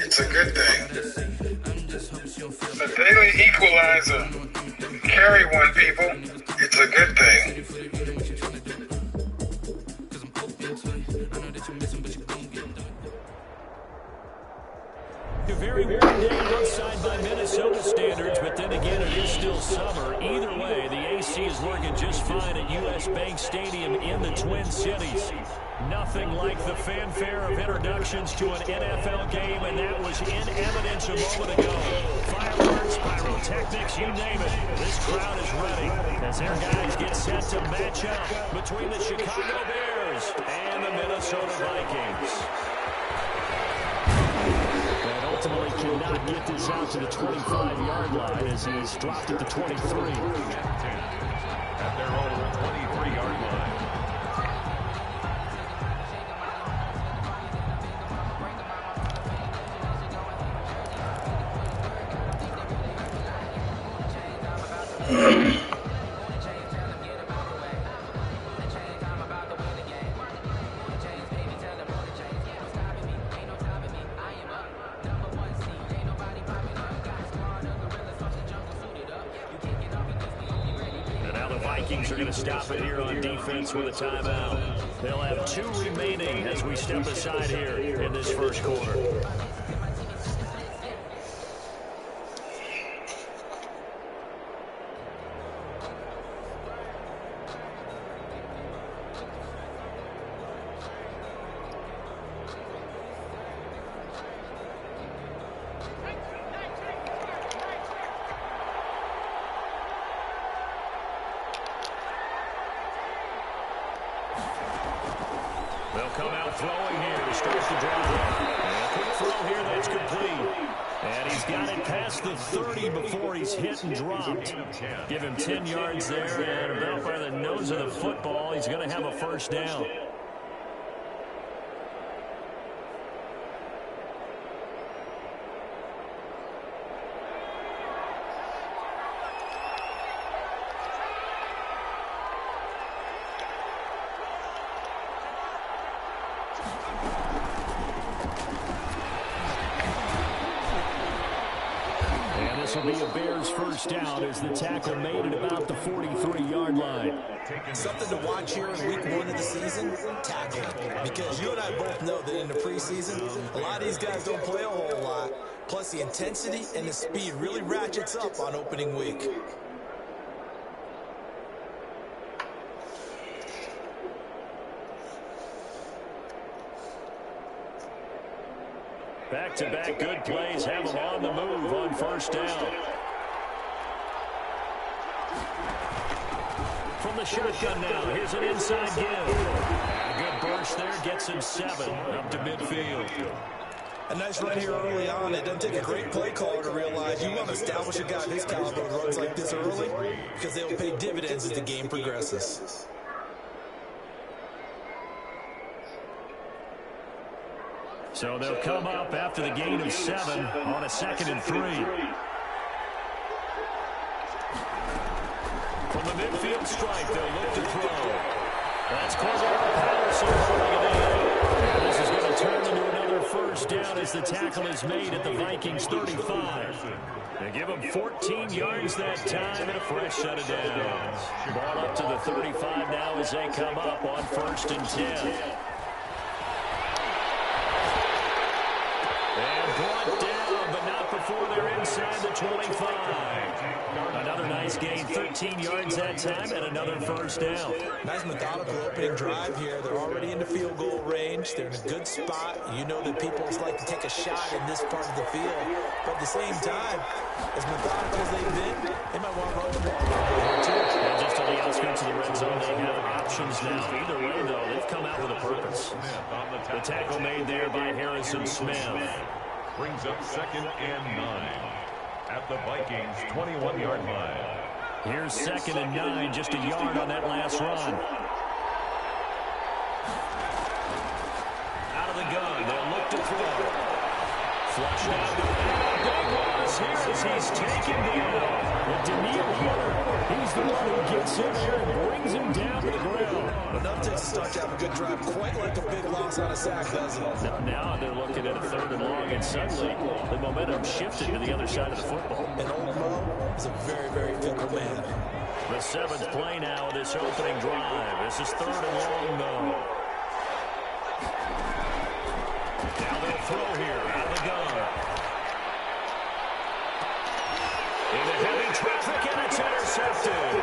It's a good thing. The daily equalizer. Carry one, people. It's a good thing. A very warm day outside by Minnesota standards, but then again, it is still summer. Either way, the AC is working just fine at U.S. Bank Stadium in the Twin Cities. Nothing like the fanfare of introductions to an NFL game, and that was in evidence a moment ago. Fireworks, pyrotechnics, you name it. This crowd is ready as their guys get set to match up between the Chicago Bears and the Minnesota Vikings. And ultimately cannot get this out to the 25-yard line as he's dropped at the 23. At their own 23-yard line. Vikings are going to stop it here on defense with a timeout. They'll have 2 remaining as we step aside here in this first quarter. They'll come out throwing here to start the drive. And a quick throw here that's complete. And he's got it past the 30 before he's hit and dropped. Give him 10 yards there, and about by the nose of the football, he's going to have a first down. This will be a Bears first down as the tackle made at about the 43-yard line. Something to watch here in week 1 of the season, tackling. Because you and I both know that in the preseason, a lot of these guys don't play a whole lot. Plus the intensity and the speed really ratchets up on opening week. Back-to-back good plays have them on the move on first down. From the shotgun now, here's an inside give. A good burst there, gets him 7 up to midfield. A nice run here early on. It doesn't take a great play caller to realize you want to establish a guy of his caliber with runs like this early because they will pay dividends as the game progresses. So they'll come up after the gain of 7 on a 2nd and 3. From the midfield stripe, they'll look to throw. That's Cordero Patterson throwing it in. And this is going to turn into another first down as the tackle is made at the Vikings 35. They give them 14 yards that time and a fresh set of downs. Ball up to the 35 now as they come up on 1st and 10. And brought down, but not before they're inside the 25. Another nice gain, 13 yards that time, and another first down. Nice methodical opening drive here. They're already in the field goal range. They're in a good spot. You know that people like to take a shot in this part of the field. But at the same time, as methodical as they've been, they might want to run the ball. And just on the outskirts of the red zone, they have options now. Either way, though, they've come out with a purpose. The tackle made there by Harrison Smith. Brings up 2nd and 9 at the Vikings 21-yard line. Here's 2nd and 9, just a yard on that last run. Out of the gun, they'll look to throw. Flush out. Big loss here as he's taken down. But Daniil Hunter, he's the one who gets in there and brings him down to the ground. Enough takes a start to have a good drive, quite like a big loss on a sack, doesn't it? Now they're looking at a 3rd and long, and suddenly the momentum shifted to the other side of the football. And old Mo is a very, very fickle man. The 7th play now of this opening drive. This is 3rd and long, though. Now they'll throw here out of the gun. Into heavy traffic, and it's intercepted.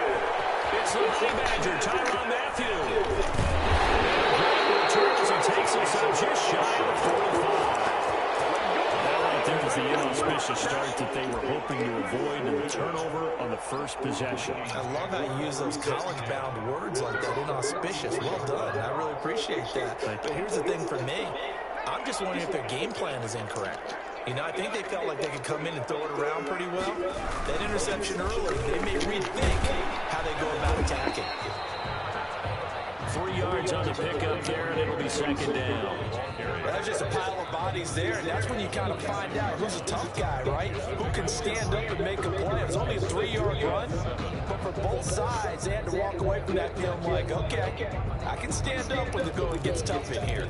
It's the Honey Badger, Tyrann Mathieu. Great return as he takes us up just shy of the 45. That right there is the inauspicious start that they were hoping to avoid in the turnover on the first possession. I love how you use those college-bound words like that, inauspicious. Well done. I really appreciate that. But here's the thing for me. I'm just wondering if their game plan is incorrect. You know, I think they felt like they could come in and throw it around pretty well. That interception early, they may rethink how they go about attacking. 3 yards on the pickup there, and it'll be 2nd down. That's just a pile of bodies there, and that's when you kind of find out who's a tough guy, right? Who can stand up and make a play. It was only a 3-yard run, but for both sides, they had to walk away from that feeling like, okay, I can stand up when the going gets tough in here.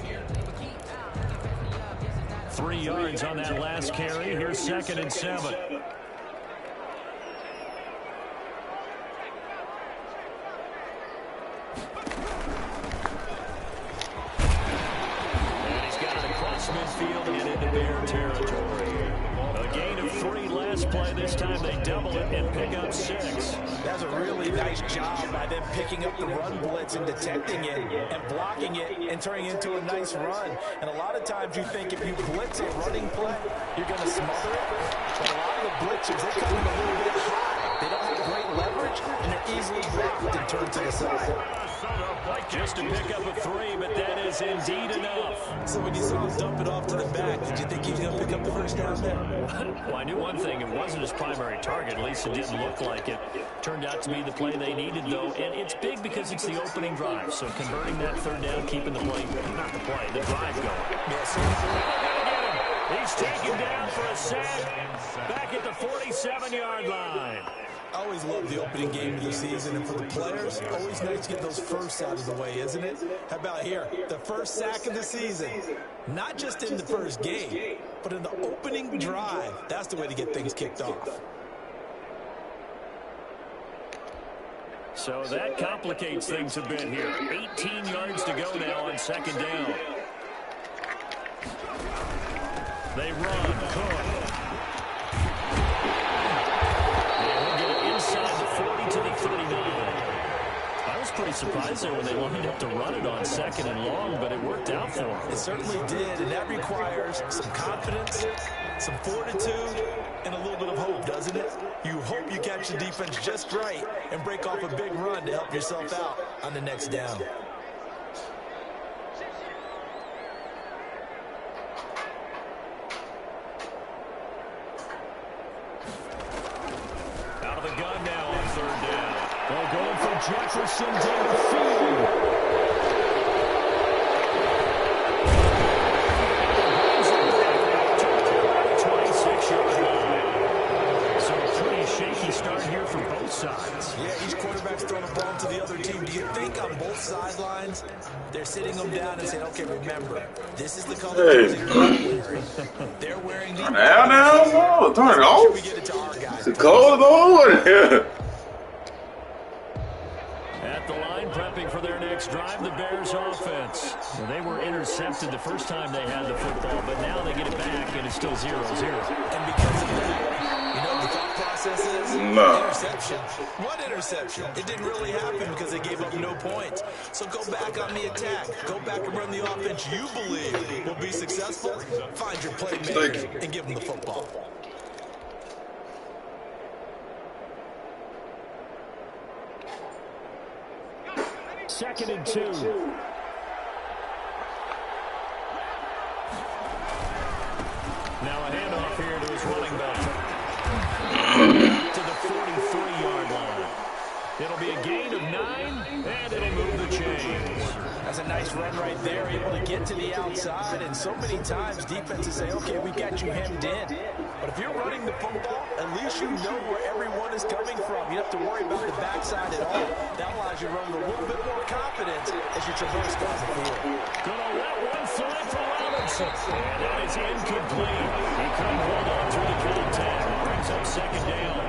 3 yards on that last carry. Here's 2nd and 7. And he's got it across midfield and into Bear territory. A gain of 3 last play. This time they double it and pick up 6. That's a really nice job by them picking up the run blitz and detecting it and blocking it and turning it into a nice run. And a lot of times you think if you blitz a running play, you're going to smother it. But a lot of the blitzers, they come in a little bit high. They don't have great leverage, and they're easily blocked and turned to the side. Just to pick up a 3, but that is indeed enough. So when you saw him dump it off to the back, did you think he was going to pick up the first down there? Well, I knew one thing. It wasn't his primary target. At least it didn't look like it. Turned out to be the play they needed, though. And it's big because it's the opening drive. So converting that 3rd down, keeping the play, not the play, the drive going. Yes, He's taken down for a sack back at the 47-yard line. I always love the opening game of the season, and for the players, always nice to get those firsts out of the way, isn't it? How about here? The first sack of the season. Not just in the first game, but in the opening drive. That's the way to get things kicked off. So that complicates things a bit here. 18 yards to go now on 2nd down. They run. Cook. Inside the 40 to the 39. I was pretty surprised there when they lined up to run it on 2nd and long, but it worked out for them. It certainly did, and that requires some confidence, some fortitude, and a little bit of hope, doesn't it? You hope you catch the defense just right and break off a big run to help yourself out on the next down. the gun now on third down. They're going for Jefferson down the field. Shaky start here for both sides. Yeah, each quarterback's throwing a ball to the other team. Do you think on both sidelines they're sitting them down and saying, okay, remember, this is the color jersey they're wearing. They're wearing the... Turn it off. We get it to our guys. It's cold on here. At the line, prepping for their next drive, the Bears offense. Well, they were intercepted the first time they had the football, but now they get it back, and it's still 0-0. And because of that, you know what the thought process is? No. Interception. What interception? It didn't really happen because they gave up no points. So go back on the attack. Go back and run the offense you believe will be successful. Find your playmaker and give them the football. Second and 2. Now a handoff here to his running back. To the 43-yard line. It'll be a gain of 9, and it'll move the chains. That's a nice run right there, able to get to the outside, and so many times defenses say, okay, we got you hemmed in. But if you're running the football, at least you know where everyone is coming from. You don't have to worry about the backside at all. That allows you to run with a little bit more confidence as you traverse down the field. Gonna let one fly for Robinson. And that is incomplete. He couldn't hold on through the contact. Brings up second down.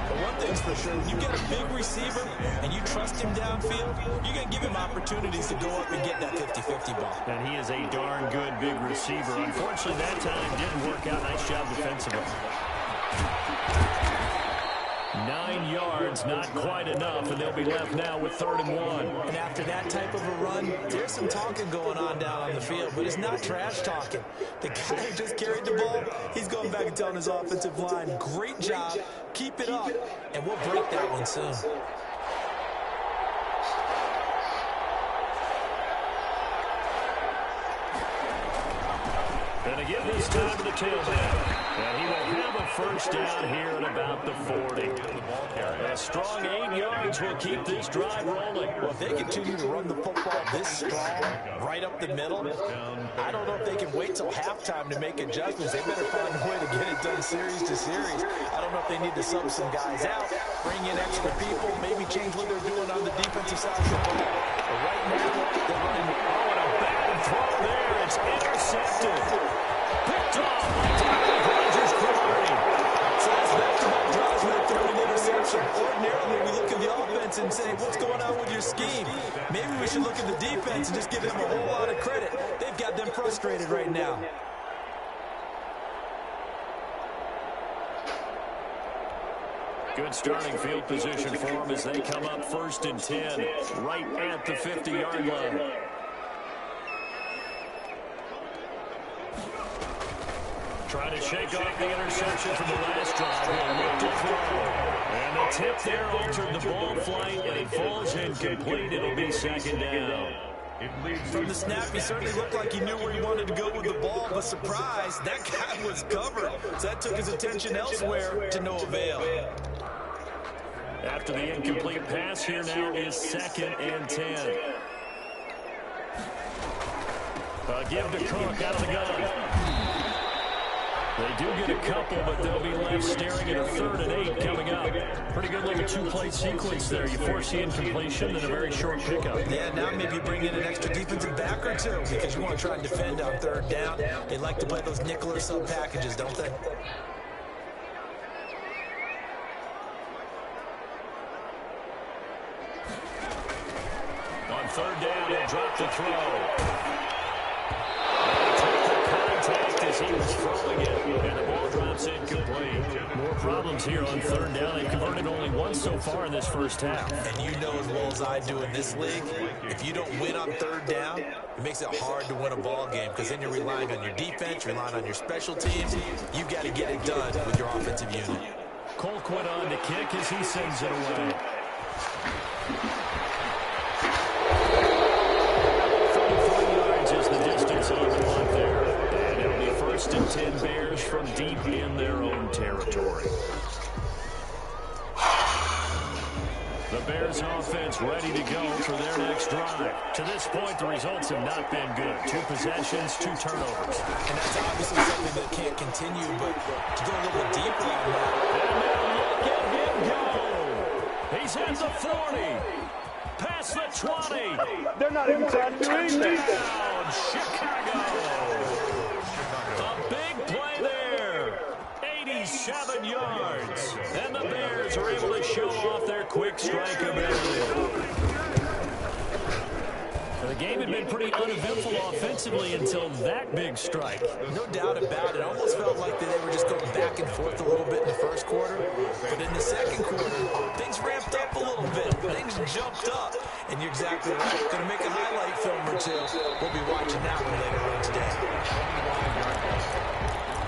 But one thing's for sure, when you get a big receiver and you trust him downfield, you're going to give him opportunities to go up and get that 50-50 ball. And he is a darn good big receiver. Unfortunately, that time didn't work out. Nice job defensively. 9 yards, not quite enough, and they'll be left now with 3rd and 1. And after that type of a run, there's some talking going on down on the field, but it's not trash talking. The guy who just carried the ball, he's going back and telling his offensive line, great job, keep it up, and we'll break that one soon. And again, this time to the tailback. And he will have a first down here at about the 40. A strong 8 yards will keep this drive rolling. Well, if they continue to run the football this strong, right up the middle, I don't know if they can wait till halftime to make adjustments. They better find a way to get it done series to series. I don't know if they need to sub some guys out, bring in extra people, maybe change what they're doing on the defensive side of the ball. But right now, they're running. Oh, and a bad throw there. It's intercepted. Picked off by Dominic Rodgers-Cromartie. So that's back-to-back drives where they're throwing an interception. Ordinarily, we look at the offense and say, what's going on with your scheme? Maybe we should look at the defense and just give them a whole lot of credit. They've got them frustrated right now. Good starting field position for them as they come up 1st and 10, right at the 50-yard line. Trying to shake off the interception from the last drive. He'll look to throw. And the tip there altered the ball flight, and it falls incomplete. It'll be 2nd down. From the snap, he certainly looked like he knew where he wanted to go with the ball, but surprise, that guy was covered. So that took his attention elsewhere to no avail. After the incomplete pass, here now is 2nd and 10. Give to Cook out of the gun. They do get a couple, but they'll be left staring at a 3rd and 8 coming up. Pretty good little 2-play sequence there. You force the incompletion and a very short pickup. Yeah, now maybe bring in an extra defensive back or two because you want to try and defend on 3rd down. They like to play those nickel or sub packages, don't they? On 3rd down, he'll drop the throw. Contact as he was throwing it, and the ball drops incomplete. More problems here on 3rd down. They've converted only once so far in this first half. And you know as well as I do in this league, if you don't win on 3rd down, it makes it hard to win a ball game because then you're relying on your defense, you're relying on your special teams. You've got to get it done with your offensive unit. Colquitt on to kick as he sends it away. 34 yards is the distance on the punt there. And it'll be 1st and 10 Bears from deep in their own territory. Bears offense ready to go for their next drive. To this point, the results have not been good. 2 possessions, 2 turnovers. And that's obviously something that can't continue, but to go a little bit deeper on that. And now look at him go. He's at the 40. Past the 20. They're not even trying to do anything. Touchdown, Chicago. A big play there. 87 yards. And the Bears are able to show off their quick strike ability. The game had been pretty uneventful offensively until that big strike. No doubt about it. Almost felt like they were just going back and forth a little bit in the first quarter. But in the second quarter, things ramped up a little bit. Things jumped up. And you're exactly right. Going to make a highlight film or two. We'll be watching that one later on today.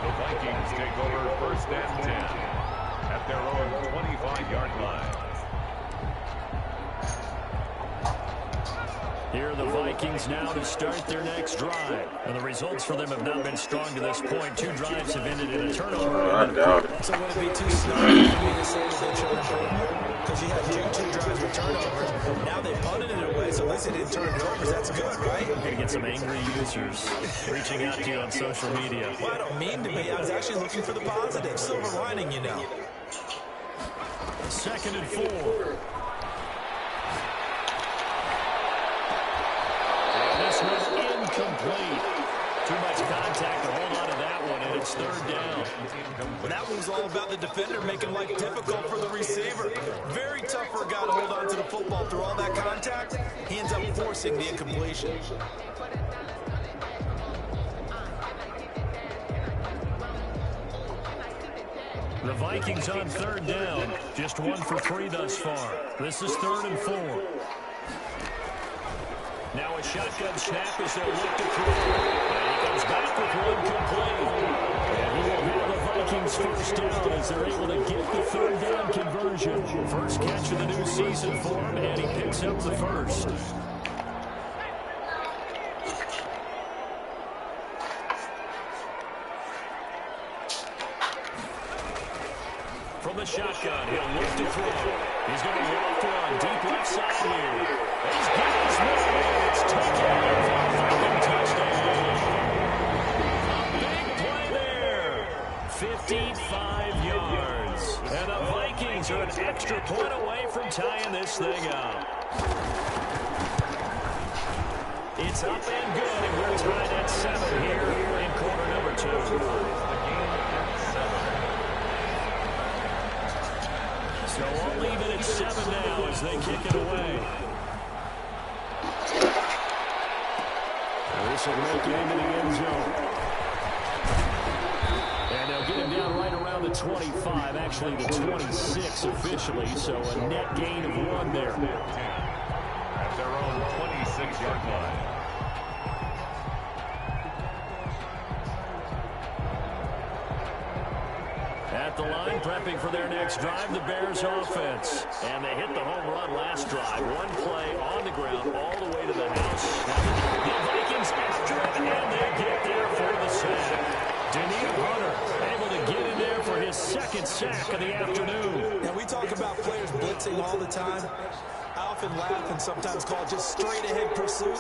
The Vikings take over 1st and 10 at their own 25-yard line. Here are the Vikings now to start their next drive. And the results for them have not been strong to this point. 2 drives have ended in a turnover. I doubt it. So would it be too slow for me to say that they showed up? Because you had 2 drives with turnovers. Now they punted it away, so at least they didn't turn it over. That's good, right? You're going to get some angry users reaching out to you on social media. Well, I don't mean to be. I was actually looking for the positive. Silver lining, you know. 2nd and 4. This was incomplete. Too much contact to hold on to that one, and it's 3rd down. Well, that one was all about the defender making life difficult for the receiver. Very tough for a guy to hold on to the football through all that contact. He ends up forcing the incompletion. The Vikings on 3rd down. Just 1 for 3 thus far. This is 3rd and 4. Now a shotgun snap as they look to throw. And he comes back with one complete. And he will have the Vikings 1st down as they're able to get the 3rd down conversion. First catch of the new season for him, and he picks up the 1st. From the shotgun, he'll look to throw. He's going to walk one deep left side here. He's got his man. It's taken for a Viking touchdown. A big play there. 55 yards. And the Vikings are an extra point away from tying this thing up. It's up and good, and we're tied at 7 here in quarter number 2. So we'll leave it at 7 now as they kick it away. This will make it into the end zone. And they'll get him down right around the 25, actually the 26 officially, so a net gain of 1 there. At their own 26-yard line. At the line, prepping for their next drive, the Bears offense. And they hit the home run last drive. 1 play on the ground all the way to the house. The Vikings after it, and they get there for the sack. Daniil Hunter able to get in there for his 2nd sack of the afternoon. Now, we talk about players blitzing all the time. I often laugh and sometimes call it just straight-ahead pursuit.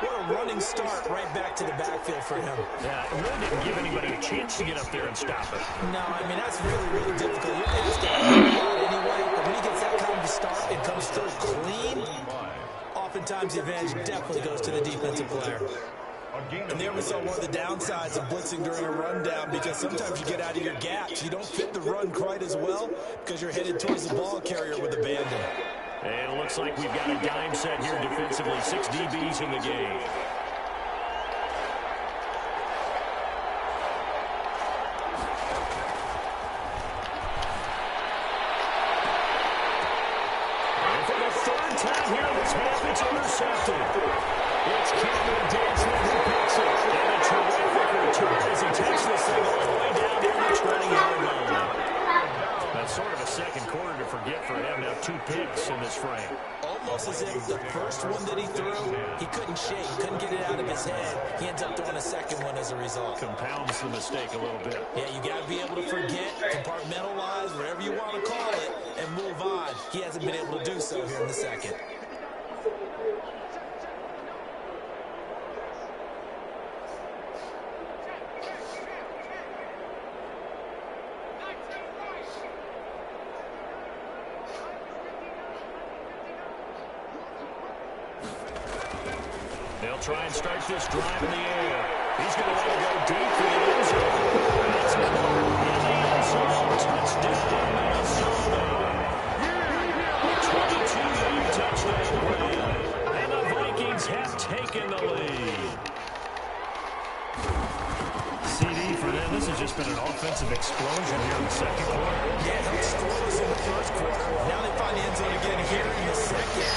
What a running start right back to the backfield for him. Yeah, it really didn't give anybody a chance to get up there and stop it. No, I mean, that's really, really difficult. You're going to start anyway, but when he gets that kind of a start and comes through clean, oftentimes the advantage definitely goes to the defensive player. And there we saw one of the downsides of blitzing during a rundown, because sometimes you get out of your gaps. You don't fit the run quite as well because you're headed towards the ball carrier with abandon. And it looks like we've got a dime set here defensively. 6 DBs in the game. And for the 3rd time here this half, it's intercepted. It's Cameron Dantzler who picks it. And a terrific return as he takes this thing all the way down near the 20-yard line. That's sort of a second quarter to forget for him. Now 2 picks in this frame. Almost as if the first one that he threw, he couldn't shake, couldn't get it out of his head. He ends up throwing a second one as a result. Compounds the mistake a little bit. Yeah, you got to be able to forget, compartmentalize, whatever you want to call it, and move on. he hasn't been able to do so here in the second. They'll try and start this drive in the air. He's going to let it go deep for the end zone. That's caught in the end zone. Touchdown, Minnesota. 22-yard touchdown play. And the Vikings have taken the lead. CD for them. This has just been an offensive explosion here in the second quarter. Yeah, they scoreless in the first quarter. Now they find the end zone again here in the second.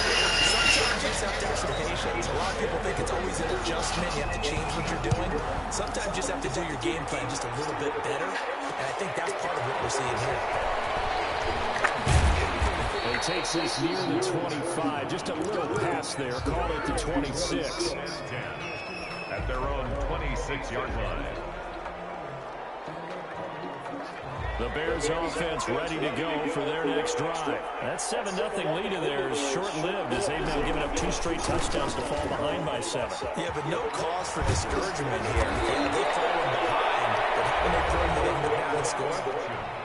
Sometimes you just have to have some patience. A lot of people think it's always an adjustment. You have to change what you're doing. Sometimes you just have to do your game plan just a little bit better. And I think that's part of what we're seeing here. He takes this near the 25. Just a little pass there. Call it the 26. At their own 26-yard line. The Bears offense ready to go for their next drive. That 7-0 lead of theirs short-lived as they've now given up 2 straight touchdowns to fall behind by 7. Yeah, but no cause for discouragement here. Yeah, they fallen behind, but haven't they proven that they can go down and score?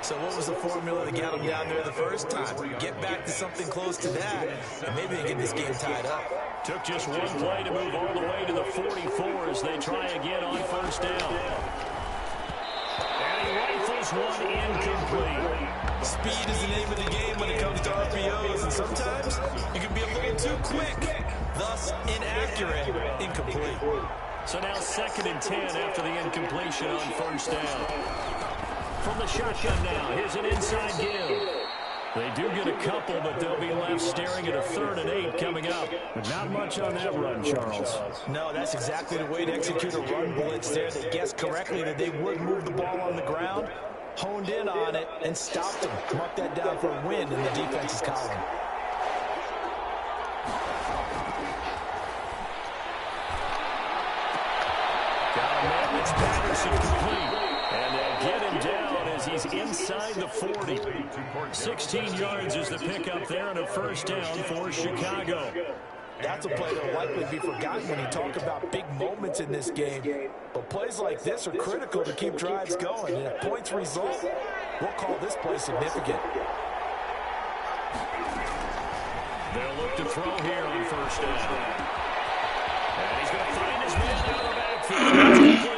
So what was the formula to get them down there the first time? Get back to something close to that, and maybe they get this game tied up. Took just one play to move all the way to the 44 as they try again on first down. And he rifles one incomplete. Speed is the name of the game when it comes to RPOs, and sometimes you can be a little too quick, thus inaccurate, incomplete. So now 2nd and 10 after the incompletion on first down. From the shotgun now, here's an inside give. They do get a couple, but they'll be left staring at a 3rd and 8 coming up. But not much on that run, Charles. No, that's exactly the way to execute a run blitz there. They guessed correctly that they would move the ball on the ground, honed in on it, and stopped them. Mark that down for a win in the defense's column. Got him in. It's Patterson complete. And they'll get him down as he's inside the 40. 16 yards is the pickup there and a first down for Chicago. That's a play that will likely be forgotten when you talk about big moments in this game. But plays like this are critical to keep drives going. And if points result, we'll call this play significant. They'll look to throw here on first down. And he's going to find his man out of the backfield.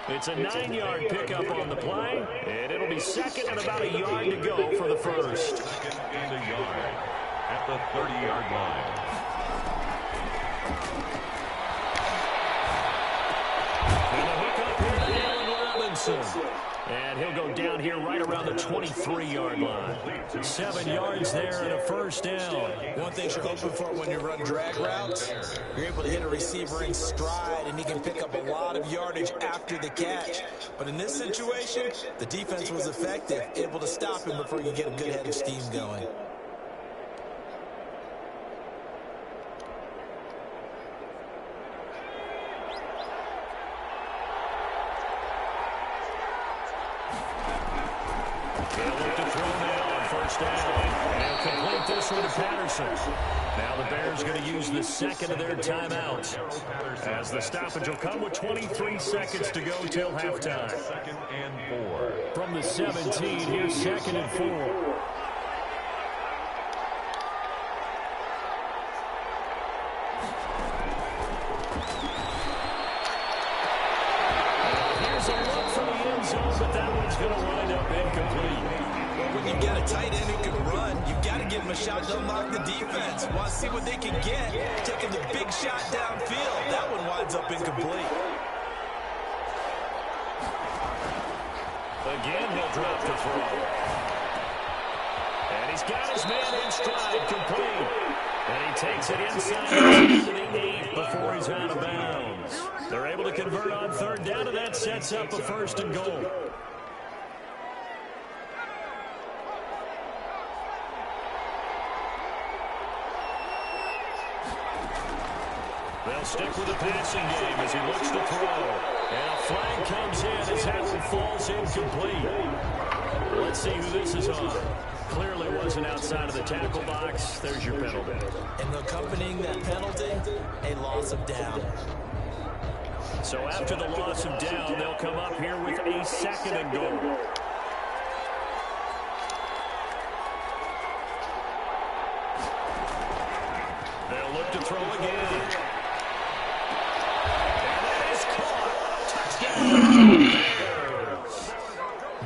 It's a 9-yard pickup on the play, and it'll be 2nd and about a yard to go for the first. 2nd and a yard at the 30-yard line. And the hook up here to Allen Robinson. And he'll go down here right around the 23-yard line. 7 yards there and a first down. One thing you're hoping for when you run drag routes, you're able to hit a receiver in stride, and he can pick up a lot of yardage after the catch. But in this situation, the defense was effective, able to stop him before you get a good head of steam going. This one to Patterson. Now the Bears going to use the 2nd of their timeouts. As the stoppage will come with 23 seconds to go till halftime. 2nd and 4. From the 17, here's 2nd and 4. Here's a look for the end zone, but that one's going to wind up incomplete. When you've got a tight end who can run, you've got to give him a shot to unlock the defense. Want to see what they can get, taking the big shot downfield. That one winds up incomplete. Again, he'll drop the throw. And he's got his man in stride, complete. And he takes it inside to the 8 before he's out of bounds. They're able to convert on 3rd down, and that sets up a 1st and goal. They'll stick with the passing game as he looks to throw. And a flag comes in as that one falls incomplete. Let's see who this is on. clearly wasn't outside of the tackle box. There's your penalty. And accompanying that penalty, a loss of down. So after the loss of down, they'll come up here with a 2nd and goal. They'll look to throw again. And that is caught. Touchdown.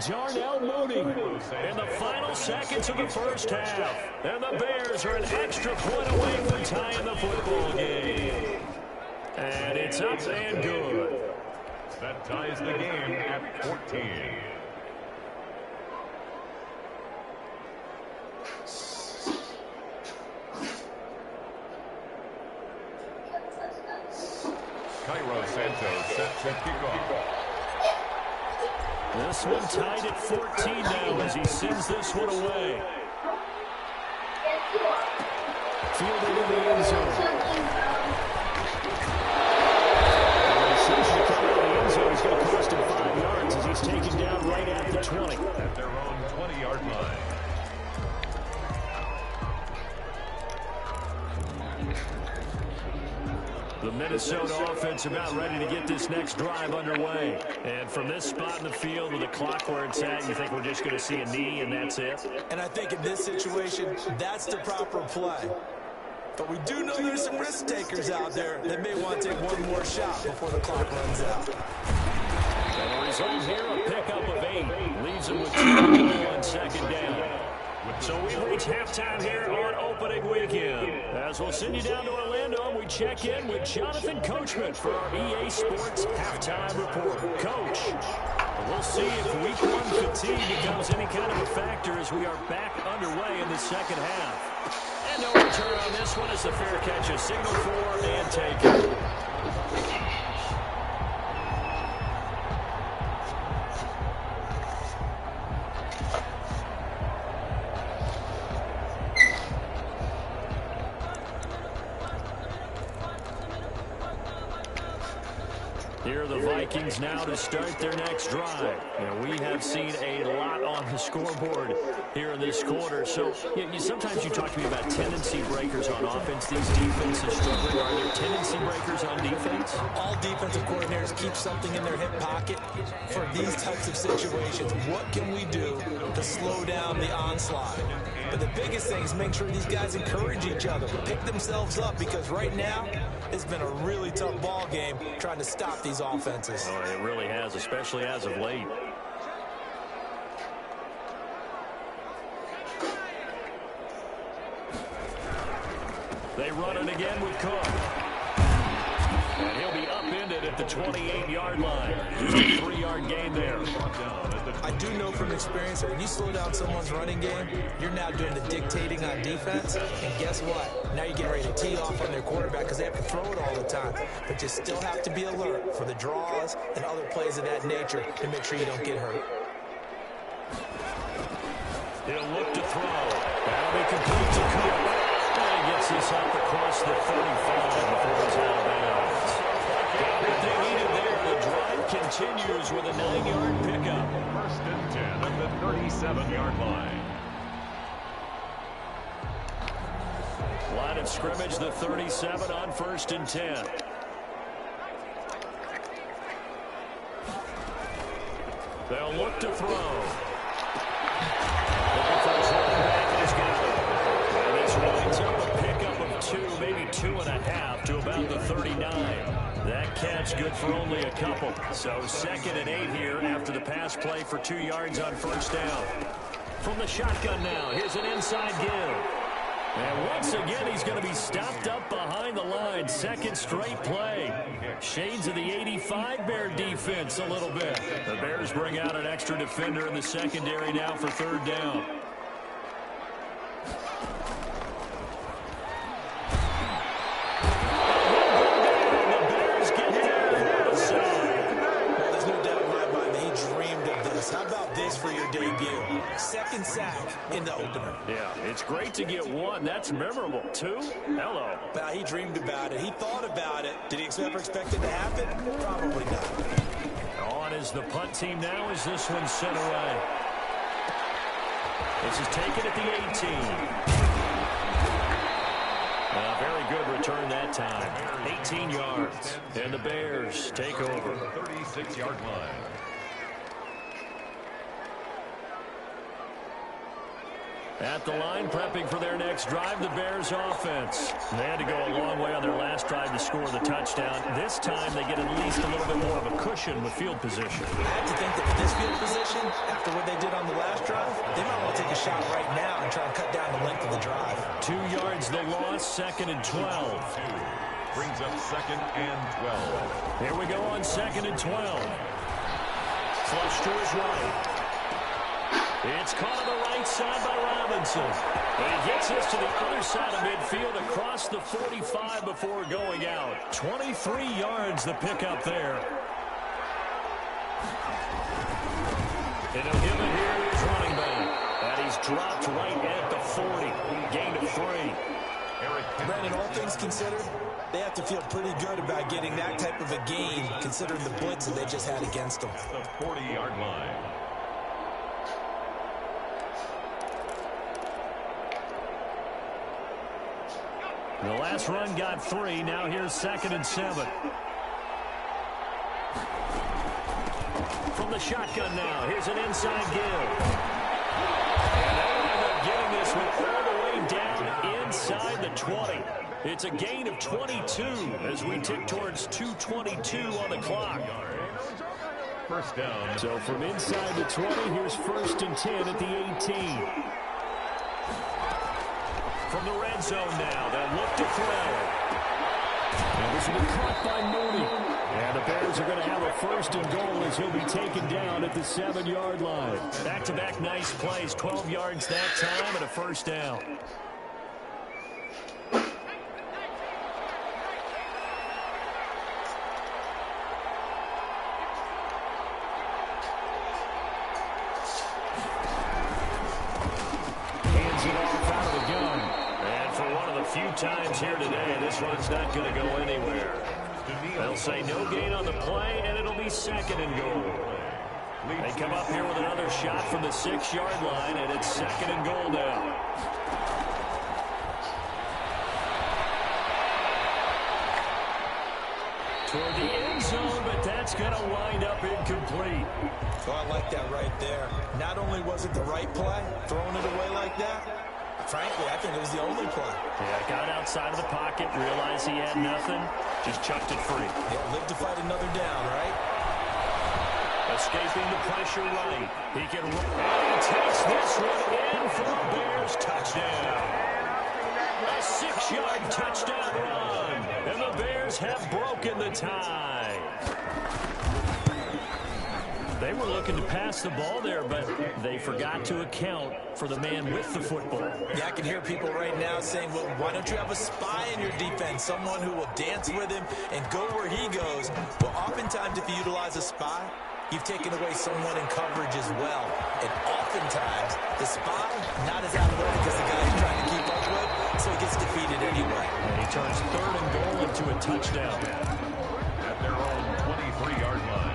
Jarnell Mooney in the final seconds of the first half. And the Bears are an extra point away from tying the football game. And it's up and good. That ties the game at 14. Cairo Santos set to kick off. This one tied at 14 now as he sends this one away. Fielded in the end zone. He's going to cost him 5 yards as he's taken down right at the 20. At their own 20-yard line. The Minnesota offense about ready to get this next drive underway. And from this spot in the field with the clock where it's at, you think we're just going to see a knee and that's it? And I think in this situation, that's the proper play. But we do know there's some risk takers out there that may want to take one more shot before the clock runs out. And the result here, a pickup of 8. Leaves them with 2 on 2nd down. So we've reached halftime here on opening weekend. As we'll send you down to Orlando, we check in with Jonathan Coachman for our EA Sports Halftime Report. Coach, we'll see if Week 1 fatigue becomes any kind of a factor as we are back underway in the second half. And no return on this one as the fair catch is signaled for and taken. Here are the Vikings now to start their next drive. And we have seen a lot on the scoreboard here in this quarter. So sometimes you talk to me about tendency breakers on offense. These defenses struggling. Are there tendency breakers on defense? All defensive coordinators keep something in their hip pocket for these types of situations. What can we do to slow down the onslaught? But the biggest thing is make sure these guys encourage each other, pick themselves up, because right now it's been a really tough ball game trying to stop these offenses. Oh, it really has, especially as of late. They run it again with Cook. And he'll be upended at the 28-yard line. Just a 3-yard gain there. I do know from experience that when you slow down someone's running game, you're now doing the dictating on defense. And guess what? Now you're getting ready to tee off on their quarterback because they have to throw it all the time. But you still have to be alert for the draws and other plays of that nature to make sure you don't get hurt. He'll look to throw. That'll be complete to Cook. And he gets this up across the 35 before he's out of bounds. Got what they needed there. The drive continues with a 9-yard pickup. 1st and 10 at the 37-yard line. Line of scrimmage, the 37 on 1st and 10. They'll look to throw. And this winds up a pickup of 2, maybe 2.5 to about the 39. That catch good for only a couple. So 2nd and 8 here after the pass play for 2 yards on 1st down. From the shotgun now, here's an inside give. And once again, he's going to be stopped up behind the line. 2nd straight play. Shades of the 85 Bear defense a little bit. The Bears bring out an extra defender in the secondary now for 3rd down. For your debut. 2nd sack in the opener. Yeah, it's great to get 1. That's memorable. 2? Hello. Well, he dreamed about it. He thought about it. Did he ever expect it to happen? Probably not. On is the punt team now as this one's sent away. This is taken at the 18. A very good return that time. 18 yards. And the Bears take over. 36-yard line. At the line, prepping for their next drive, the Bears offense. They had to go a long way on their last drive to score the touchdown. This time, they get at least a little bit more of a cushion with field position. I have to think that with this field position, after what they did on the last drive, they might want to take a shot right now and try and cut down the length of the drive. 2 yards the loss, 2nd and 12. Brings up 2nd and 12. Here we go on 2nd and 12. Flush to his right. It's caught on the right side by Robinson. And he gets us to the other side of midfield across the 45 before going out. 23 yards the pickup there. And he'll give it here to his running back. And he's dropped right at the 40. Gain of 3. Brandon, all things considered, they have to feel pretty good about getting that type of a gain, considering the blitz that they just had against them. The 40-yard line. The last run got 3. Now here's 2nd and 7. From the shotgun now. Here's an inside give. And they end up getting this one all the way down inside the 20. It's a gain of 22 as we tick towards 2:22 on the clock. First down. So from inside the 20, here's 1st and 10 at the 18. From the red zone now, they'll look to throw. And this will be caught by Mooney. And the Bears are going to have a 1st and goal as he'll be taken down at the 7-yard line. Back-to-back nice plays, 12 yards that time and a 1st down. Few times here today, this one's not going to go anywhere. They'll say no gain on the play, and it'll be 2nd and goal. They come up here with another shot from the 6-yard line, and it's 2nd and goal now. Toward the end zone, but that's going to wind up incomplete. Oh, I like that right there. Not only was it the right play, throwing it away like that, frankly, I think it was the only play. Yeah, got outside of the pocket, realized he had nothing, just chucked it free. Yeah, live to fight another down, right? Escaping the pressure right. He can run. And he takes this one in for a Bears touchdown. A 6-yard touchdown run. And the Bears have broken the tie. They were looking to pass the ball there, but they forgot to account for the man with the football. Yeah, I can hear people right now saying, well, why don't you have a spy in your defense, someone who will dance with him and go where he goes? Well, oftentimes if you utilize a spy, you've taken away someone in coverage as well. And oftentimes, the spy, not as athletic as the guy he's trying to keep up with, so he gets defeated anyway. And he turns 3rd and goal into a touchdown. At their own 23-yard line.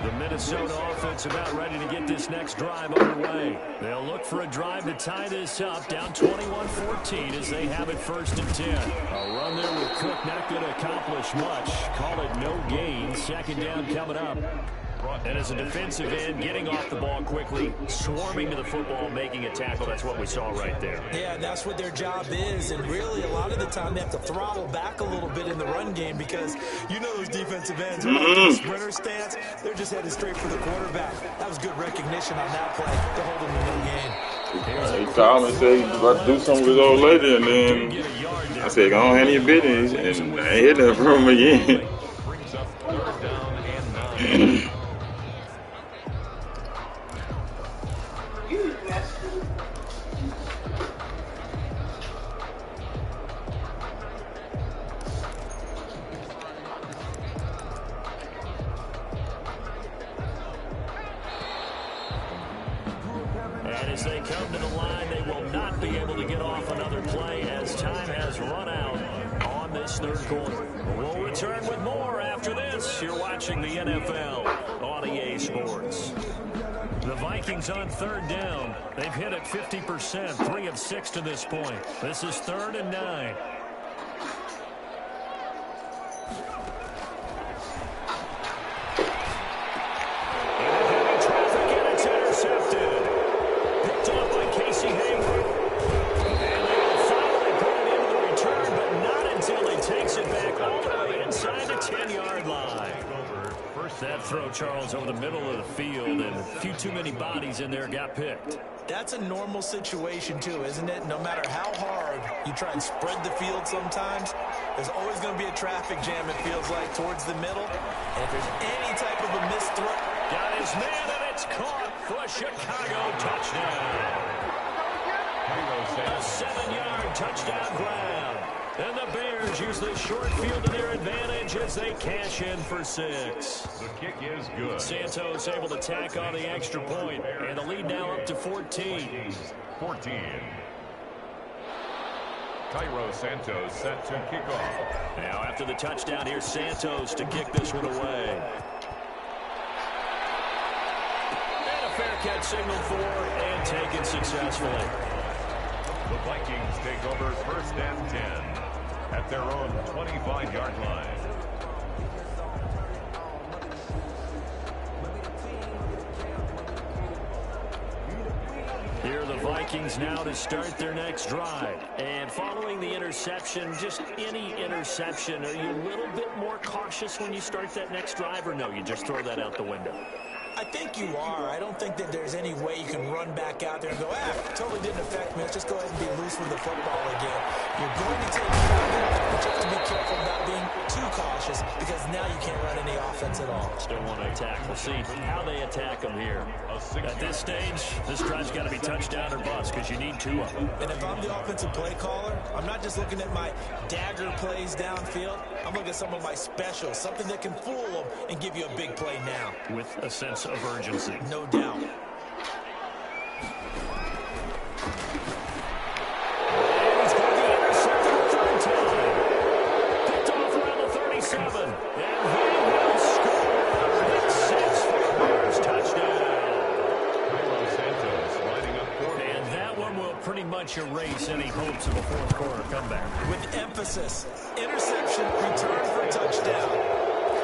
The Minnesota offense about ready to get this next drive underway. They'll look for a drive to tie this up, down 21-14 as they have it 1st and 10. A run there with Cook not going to accomplish much. Call it no gain. 2nd down coming up. And as a defensive end, getting off the ball quickly, swarming to the football, making a tackle. That's what we saw right there. Yeah, and that's what their job is. And really, a lot of the time, they have to throttle back a little bit in the run game because you know those defensive ends are like in a sprinter stance. They're just headed straight for the quarterback. That was good recognition on that play to hold them in no gain. He called and said he was about to do something with his old lady, and then I said, go on, handle your business, and I ain't hit that from him again. Brings up 3rd down and 9. As they come to the line, they will not be able to get off another play as time has run out on this 3rd quarter. We'll return with more after this. You're watching the NFL on EA Sports. The Vikings on third down. They've hit it 50%, 3 of 6 to this point. This is 3rd and 9. That throw, Charles, over the middle of the field, and a few too many bodies in there got picked. That's a normal situation, too, isn't it? No matter how hard you try and spread the field sometimes, there's always going to be a traffic jam, it feels like, towards the middle. And if there's any type of a missed throw. Got his man, and it's caught for a Chicago touchdown. A 7-yard touchdown grab. And the Bears use the short field to their advantage as they cash in for 6. The kick is good. Santos able to tack on the extra point, and the lead now up to 14. 14. Cairo Santos set to kick off. Now after the touchdown, here's Santos to kick this one away. And a fair catch signaled for and taken successfully. The Vikings take over 1st and 10 at their own 25-yard line. Here are the Vikings now to start their next drive. And following the interception, just any interception, are you a little bit more cautious when you start that next drive, or no, you just throw that out the window? I think you are. I don't think that there's any way you can run back out there and go, totally didn't affect me. Let's just go ahead and be loose with the football again. You're going to take traffic, but you have to be careful about being too cautious because now you can't run any offense at all. Still want to attack. We'll see how they attack them here. At this stage, this drive's got to be touchdown or bust because you need 2 of them. And if I'm the offensive play caller, I'm not just looking at my dagger plays downfield. I'm looking at some of my specials, something that can fool them and give you a big play now. With a sense of urgency. No doubt. He's going to be intercepted a 3rd time. Picked off around the 37. And he will score. That's 6 for the Bears touchdown. Cairo Santos lining up for. And that one will pretty much erase any hopes of a 4th quarter comeback. With emphasis. Interception, return for touchdown.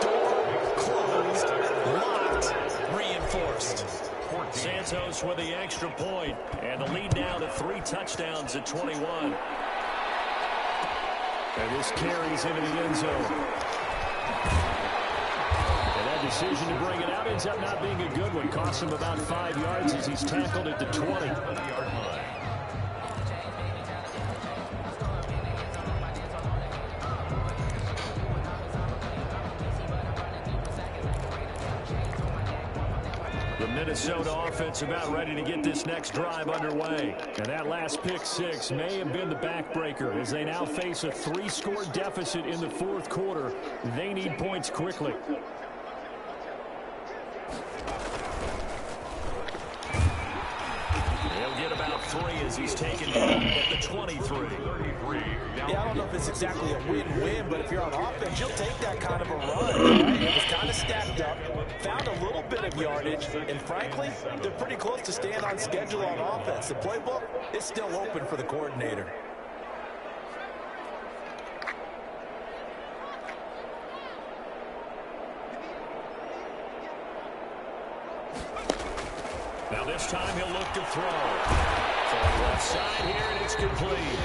Door closed, locked, reinforced. Santos with the extra point, and the lead now to 3 touchdowns at 21. And this carries into the end zone. And that decision to bring it out ends up not being a good one. Costs him about 5 yards as he's tackled at the 20. The Minnesota offense about ready to get this next drive underway. And that last pick 6 may have been the backbreaker as they now face a 3-score deficit in the 4th quarter. They need points quickly. He'll get about 3 as he's taken down at the 23. Yeah, I don't know if it's exactly a win-win, but if you're on offense, you'll take that kind of a run, right? It was kind of stacked up, found a little bit of yardage, and frankly, they're pretty close to staying on schedule on offense. The playbook is still open for the coordinator. Now this time he'll look to throw. So left side here, and it's complete.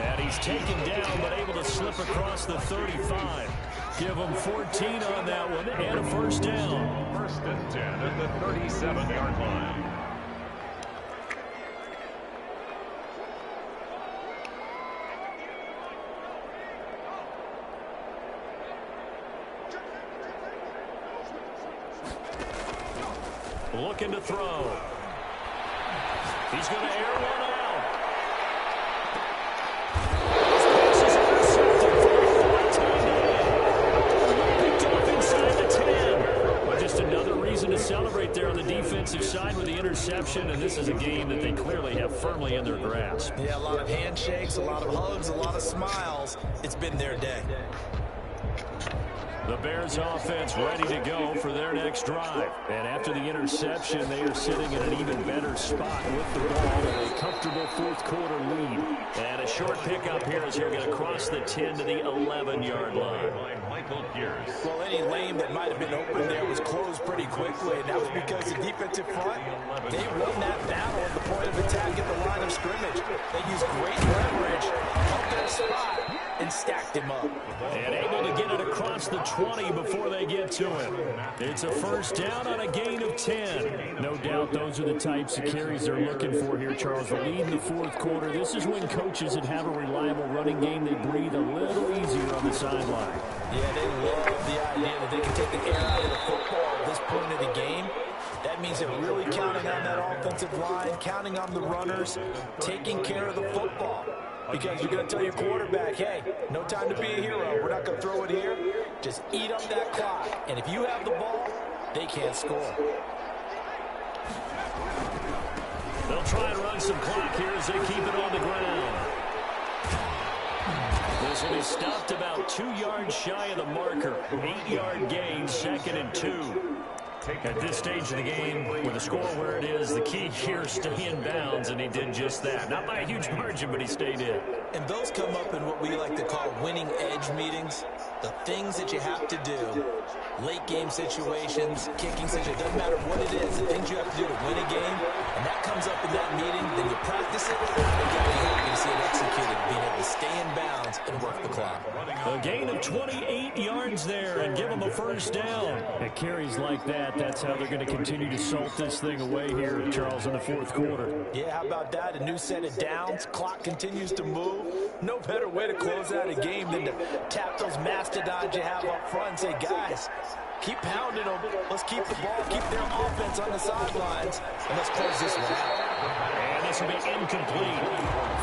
And he's taken down, but able to slip across the 35. Give him 14 on that one, and a 1st down. 1st and 10 at the 37-yard line. Looking to throw. He's going to air one out. This pass is intercepted for a 14 down. Picked off inside the 10. But just another reason to celebrate there on the defensive side with the interception, and this is a game that they clearly have firmly in their grasp. Yeah, a lot of handshakes, a lot of hugs, a lot of smiles. It's been their day. The Bears offense ready to go for their next drive. And after the interception, they are sitting in an even better spot with the ball in a comfortable fourth quarter lead. And a short pickup here as he'll get across the 10 to the 11-yard line. Well, any lane that might have been open there was closed pretty quickly, and that was because the defensive front, they won that battle at the point of attack at the line of scrimmage. They used great leverage, held their spot, and stacked him up. And able to get it across the 20 before they get to him. It's a first down on a gain of 10. No doubt those are the types of carries they're looking for here, Charles. The lead in the fourth quarter. This is when coaches that have a reliable running game, they breathe a little easier on the sideline. Yeah, they love the idea that they can take the air out of the football at this point of the game. That means they're really counting on that offensive line, counting on the runners, taking care of the football. Because you're going to tell your quarterback, hey, no time to be a hero. We're not going to throw it here. Just eat up that clock. And if you have the ball, they can't score. They'll try and run some clock here as they keep it on the ground. This will be stopped about 2 yards shy of the marker. 8-yard gain, 2nd and 2. At this stage of the game, with the score where it is, the key here is stay in bounds, and he did just that. Not by a huge margin, but he stayed in. And those come up in what we like to call winning edge meetings. The things that you have to do, late game situations, kicking situations, doesn't matter what it is, the things you have to do to win a game, and that comes up in that meeting, then you practice it, and you got to be happy to see it executed, being able to stay in bounds and work the clock. A gain of 28 yards there and give them a first down. At carries like that, that's how they're going to continue to salt this thing away here, Charles, in the fourth quarter. Yeah, how about that? A new set of downs. Clock continues to move. No better way to close out a game than to tap those mastodons you have up front and say, guys, keep pounding them. Let's keep the ball, keep their offense on the sidelines, and let's close this one out. And this will be incomplete.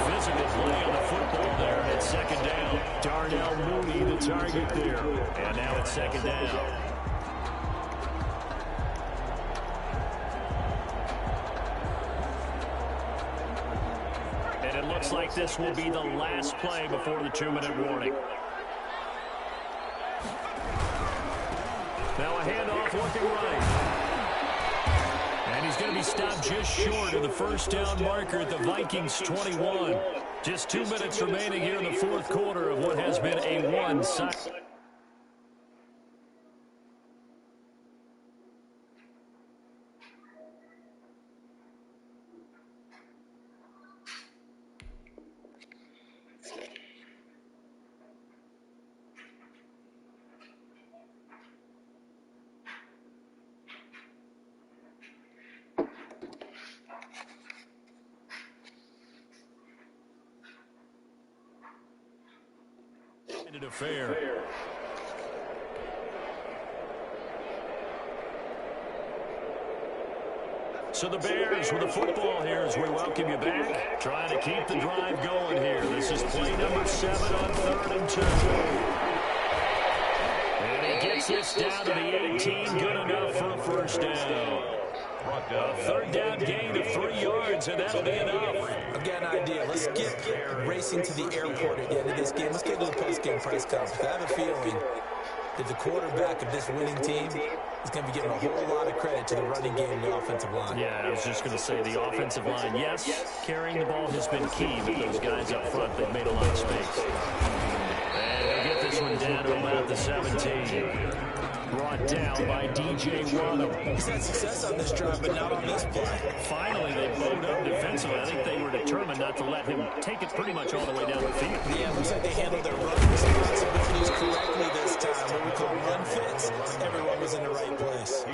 Physical play on the football there, and it's 2nd down. Darnell Mooney, the target there. And now it's 2nd down. And it looks like this will be the last play before the 2-minute warning. Now a handoff looking right. And he's going to be stopped just short of the first down marker at the Vikings 21. Just 2 minutes remaining here in the fourth quarter of what has been a one-sided. Affair. So the Bears with the football here as we welcome you back. Trying to keep the drive going here. This is play number 7 on 3rd and 2. And he gets this down to the 18. Good enough for a first down. A 3rd down gain of 3 yards, and that'll be enough. I've got an idea. Let's get racing to the airport at the end of this game. Let's get to the post-game press conference. I have a feeling that the quarterback of this winning team is going to be giving a whole lot of credit to the running game and the offensive line. Yeah, I was just going to say the offensive line, yes, carrying the ball has been key, but those guys up front, they've made a lot of space. And they get this one down to about the 17. Brought down by DJ Waddle. He's had success on this drive, but not on this play. Finally, they bowed up defensively. I think they were determined not to let him take it pretty much all the way down the field. Yeah, it looks like they handled their run responsibilities correctly this time. What we call run fits. Everyone was in the right place.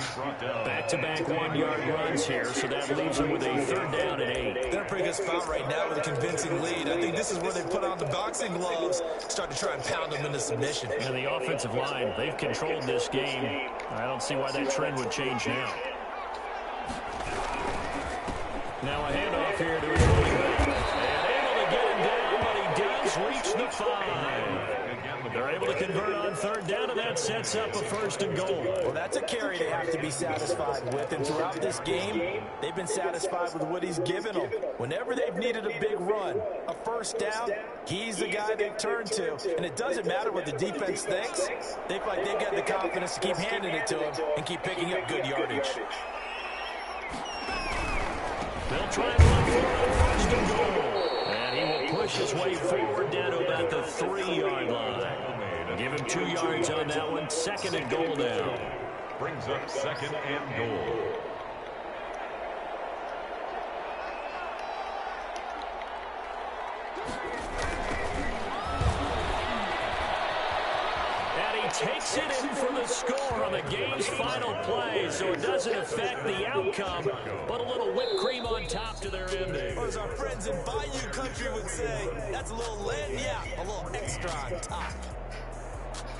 Back-to-back 1-yard runs here, so that leaves them with a 3rd down and 8. They're in a pretty good spot right now with a convincing lead. I think this is where they put on the boxing gloves, start to try and pound them into submission. And the offensive line, they've controlled this game. I don't see why that trend would change now. Now a handoff here to his running back. And able to get him down, but he does reach the 5. They're able to convert on third down, and that sets up a 1st and goal. Well, that's a carry they have to be satisfied with, and throughout this game, they've been satisfied with what he's given them. Whenever they've needed a big run, a 1st down, he's the guy they turn to. And it doesn't matter what the defense thinks. They feel like they've got the confidence to keep handing it to him and keep picking up good yardage. They'll try and run for it on 1st and goal. And he will push his way forward down to about the 3-yard line. Give him 2 yards on that one. 2nd and goal now. Brings up 2nd and goal. And he takes it in for the score on the game's final play, so it doesn't affect the outcome, but a little whipped cream on top to their ending. Or as our friends in Bayou Country would say, that's a little a little extra on top.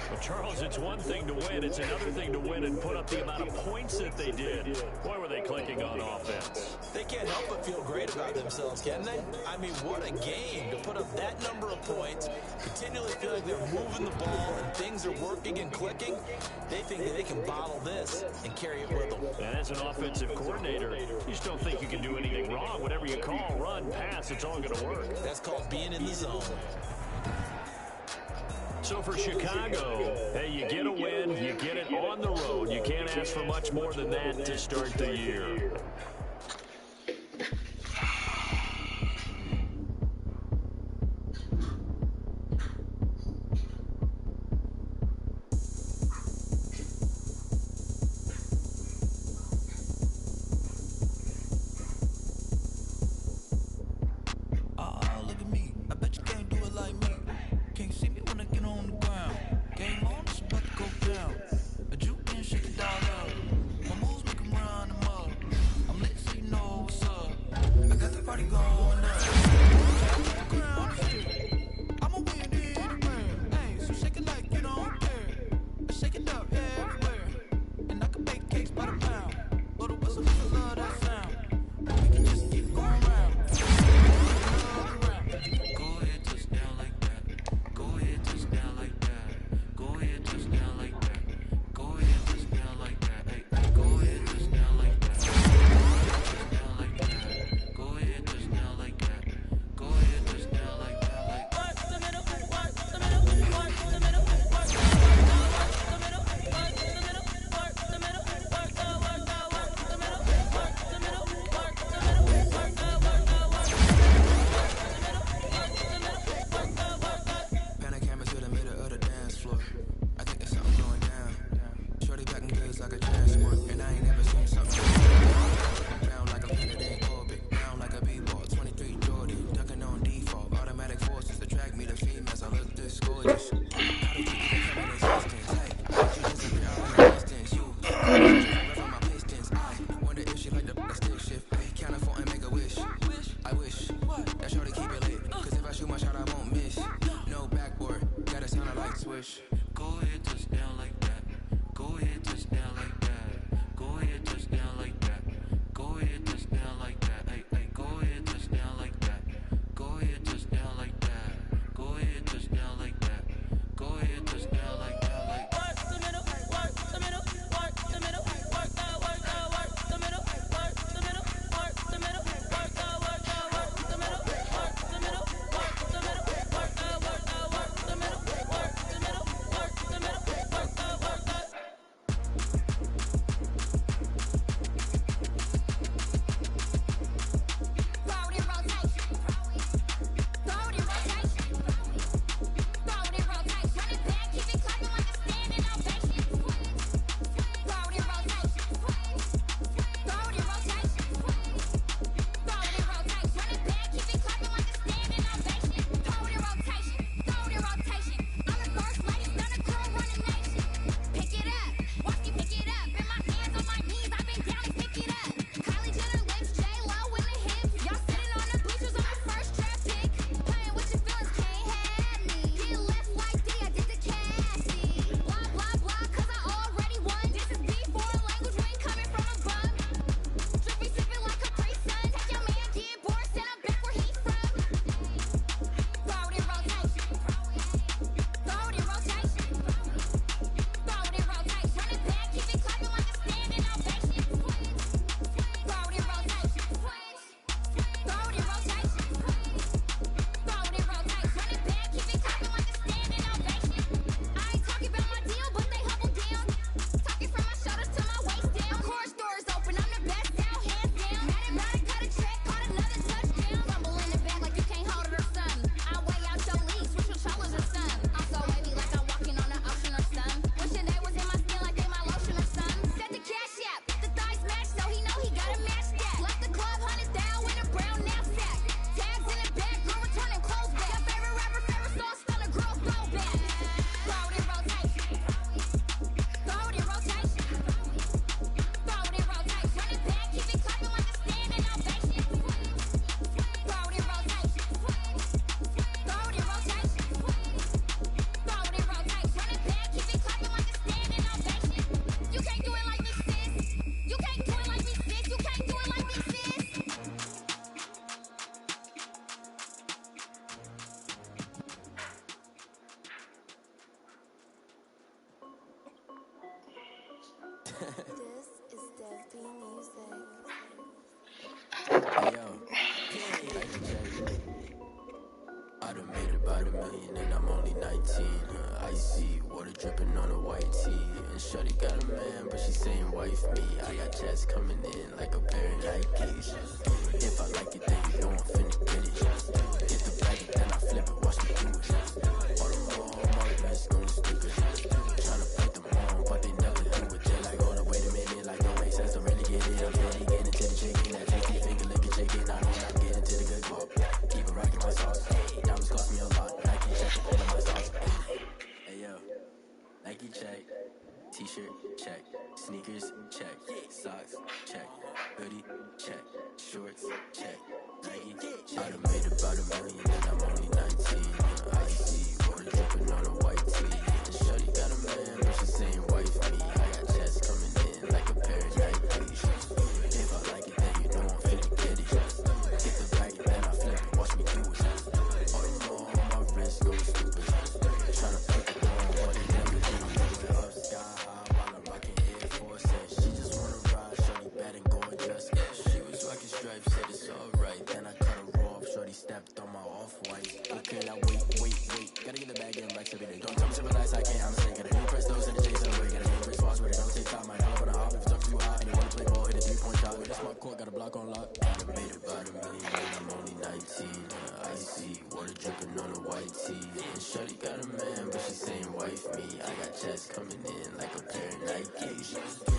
Well, Charles, it's one thing to win. It's another thing to win and put up the amount of points that they did. Boy, were they clicking on offense. They can't help but feel great about themselves, can they? I mean, what a game to put up that number of points, continually feel like they're moving the ball and things are working and clicking. They think that they can bottle this and carry it with them. And as an offensive coordinator, you just don't think you can do anything wrong. Whatever you call, run, pass, it's all going to work. That's called being in the zone. So for Chicago, hey, you get a win, you get it on the road. You can't ask for much more than that to start the year. Look at me. I bet you can't do it like me. Can't see me when I get on the ground. Game on, it's about to go down. A juke and shake it all up. My moves make 'em run them up. I'm lit so you know what's up. I got the party going up. The ground is here. I'ma win anywhere. Hey, so shake it like you don't care. I shake it up everywhere. And I can bake cakes by the pound. But the whistle is a love that sound. We can just keep going round. Go ahead, touchdown like that. Go ahead, touchdown like that. Go ahead, touchdown like that. million and I'm only 19. Icy, water dripping on a white tee. And shorty got a man, but she saying wife me. I got jets coming in like a pair of Nikes. If I like it, then you know I'm finna get it. Get the bag, then I flip it, watch me do it. All the more, my wrist going stupid. Tryna fight them on, but they never do it. They're like, hold up, wait a minute, like don't make sense, don't really get it. I'm really getting to the chicken, that tasty finger licking chicken. I mean, I'm getting to the good talk. Keep it rocking my sauce. Diamonds cost me a lot. Nike check, all of my sauce. Hey yo, Nike check, t-shirt check, sneakers check, socks check, hoodie check, shorts check, Nike. I done made about $1 million and I'm only 19. Icy, water dripping on a white tee. And shorty got a man, but she saying wife me. I got jets coming in like a pair of Nikes. If I like it, then you know I'm finna get it. Get the bag and then I flip it, watch me do it. All the more, my wrist goes stupid. Tryna put it on, but they never do it. Up sky high while I'm rocking Air Forces. She just wanna ride, shorty bad and gorgeous. She was rocking stripes, said it's alright. Then I cut her off, shorty stepped on my off-white. Okay, now wait. Gotta get the bag in racks every day. Don't tell me to relax, I can't, I'm sick. Got a new press those and the chase in the way. Got a new wrist watch, but it don't take time. I hell up on the hop if it's up too high. And you wanna play ball, hit a 3-point shot. With a smart court, got a block on lock. I done made about $1 million and I'm only 19. Icy, water dripping on a white tee. And shorty got a man, but she saying wife me. I got jets coming in like a pair of Nikes.